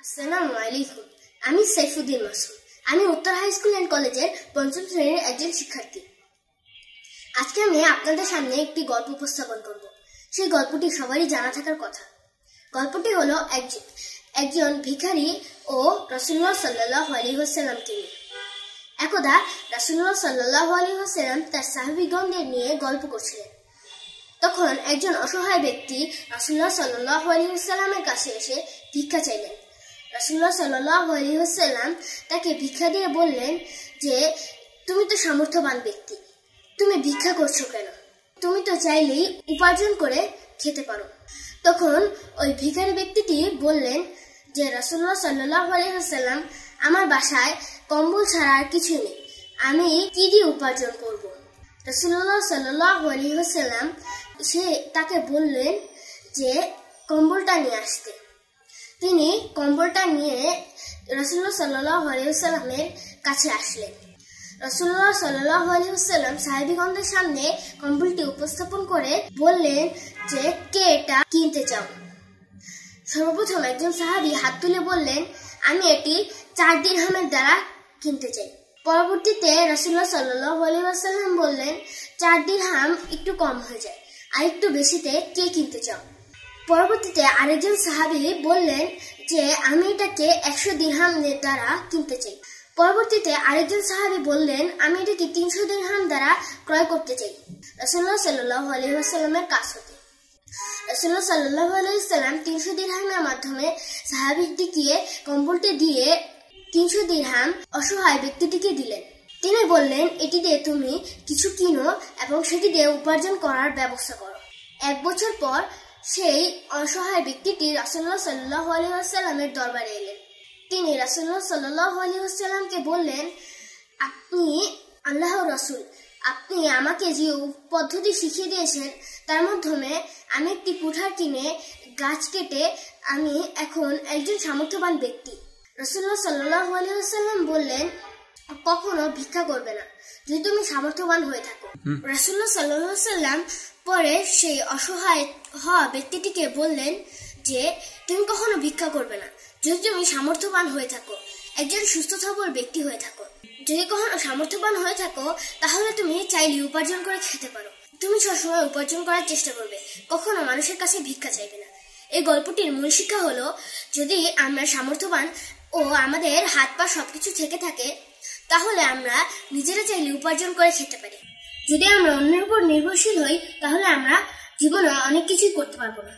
আসসালামু আলাইকুম। আমি সাইফুদ্দিন মাসুম। আমি উত্তর হাই স্কুল এন্ড কলেজের পঞ্চম শ্রেণীর একজন শিক্ষার্থী। আজকে আমি আপনাদের সামনে একটি গল্প উপস্থাপন করব। সেই গল্পটি সবারই জানা থাকার কথা। গল্পটি হলো একজন ভিখারি ও রাসূলুল্লাহ সাল্লাল্লাহু আলাইহি ওয়াসাল্লামকে নিয়ে। একদা রাসূলুল্লাহ সাল্লাল্লাহু আলাইহি ওয়াসাল্লাম তার সাহাবীগণদের নিয়ে গল্প করছিলেন। তখন একজন অসহায় ব্যক্তি রাসূলুল্লাহ সাল্লাল্লাহু আলাইহি ওয়াসাল্লামের কাছে এসে ভিক্ষা চাইলেন। রাসূলুল্লাহ সাল্লাল্লাহু আলাইহি ওয়াসাল্লাম তাকে ভিক্ষা দিয়ে বললেন যে, তুমি তো সামর্থ্যবান ব্যক্তি, তুমি ভিক্ষা করছো কেন? তুমি তো চাইলেই উপার্জন করে খেতে পারো। তখন ওই ভিখারি ব্যক্তিটি বললেন যে, রাসূলুল্লাহ সাল্লাল্লাহু আলাইহি ওয়াসাল্লাম, আমার বাসায় কম্বল ছাড়া আর কিছুই নেই, আমি কি দিয়ে উপার্জন করব? রাসূলুল্লাহ সাল্লাল্লাহু আলাইহি ওয়াসাল্লাম তাকে বললেন যে কম্বলটা নিয়ে আসতে। তিনি কম্বলটা নিয়ে রাসূলুল্লাহ সাল্লাল্লাহু আলাইহি ওয়াসাল্লামের কাছে আসলেন। রাসূলুল্লাহ সাল্লাল্লাহু আলাইহি ওয়াসাল্লাম সাহাবীগণদের সামনে কম্বলটি উপস্থাপন করে বললেন যে, কে এটা কিনতে চাও? সর্বপ্রথম একজন সাহাবী হাত তুলে বললেন, আমি এটি 4 দিরহামের দ্বারা কিনতে চাই। পরবর্তীতে রাসূলুল্লাহ সাল্লাল্লাহু আলাইহি ওয়াসাল্লাম বললেন, 4 দিরহাম একটু কম হয়ে যায়, আর একটু বেশিতে কে কিনতে চাও? পরবর্তীতে আরেকজন সাহাবী বললেন যে, আমি এটাকে 100 দিরহামের দ্বারা কিনতে চাই। পরবর্তীতে আরেকজন সাহাবী বললেন, আমি এটাকে 300 দিরহাম দ্বারা ক্রয় করতে চাই রাসূলুল্লাহ সাল্লাল্লাহু আলাইহি ওয়াসাল্লামের কাছ হতে। রাসূলুল্লাহ সাল্লাল্লাহু আলাইহি ওয়াসাল্লাম 300 দিরহামের মাধ্যমে সাহাবীটিকে কম্বলটি দিয়ে 300 দিরহাম অসহায় ব্যক্তিটিকে দিলেন। তিনি বললেন, এটি দিয়ে তুমি কিছু কিনো এবং সেটি দিয়ে উপার্জন করার ব্যবস্থা করো। 1 বছর পর সেই অসহায় ব্যক্তিটি রাসূলুল্লাহ সাল্লাল্লাহু আলাইহি ওয়াসাল্লামের দরবারে এলেন। তিনি রাসূলুল্লাহ সাল্লাল্লাহু আলাইহি ওয়াসাল্লামকে বললেন, আপনি আল্লাহর রাসূল, আপনি আমাকে যে পদ্ধতি শিখিয়ে দিয়েছেন তার মাধ্যমে আমি একটি কুঠার কিনে গাছ কেটে আমি এখন একজন সামর্থ্যবান ব্যক্তি। রাসূলুল্লাহ সাল্লাল্লাহু আলাইহি ওয়াসাল্লাম বললেন, কখনো ভিক্ষা করবে না যদি তুমি সামর্থ্যবান হয়ে থাকো। রাসূলুল্লাহ সাল্লাল্লাহু আলাইহি ওয়াসাল্লাম পরে সেই অসহায় হওয়া ব্যক্তিটিকে বললেন যে, তুমি কখনো ভিক্ষা করবে না যদি তুমি সামর্থ্যবান হয়ে থাকো, একজন সুস্থ সবল ব্যক্তি হয়ে থাকো। যদি কখনো সামর্থ্যবান হয়ে থাকো তাহলে তুমি চাইলে উপার্জন করে খেতে পারো। তুমি সবসময় উপার্জন করার চেষ্টা করবে, কখনো মানুষের কাছে ভিক্ষা চাইবে না। এই গল্পটির মূল শিক্ষা হলো, যদি আমরা সামর্থ্যবান ও আমাদের হাত পা সবকিছু থেকে থাকে তাহলে আমরা নিজেরা চাইলে উপার্জন করে খেতে পারি। যদি আমরা অন্যের উপর নির্ভরশীল হই তাহলে আমরা জীবনে অনেক কিছুই করতে পারবো না।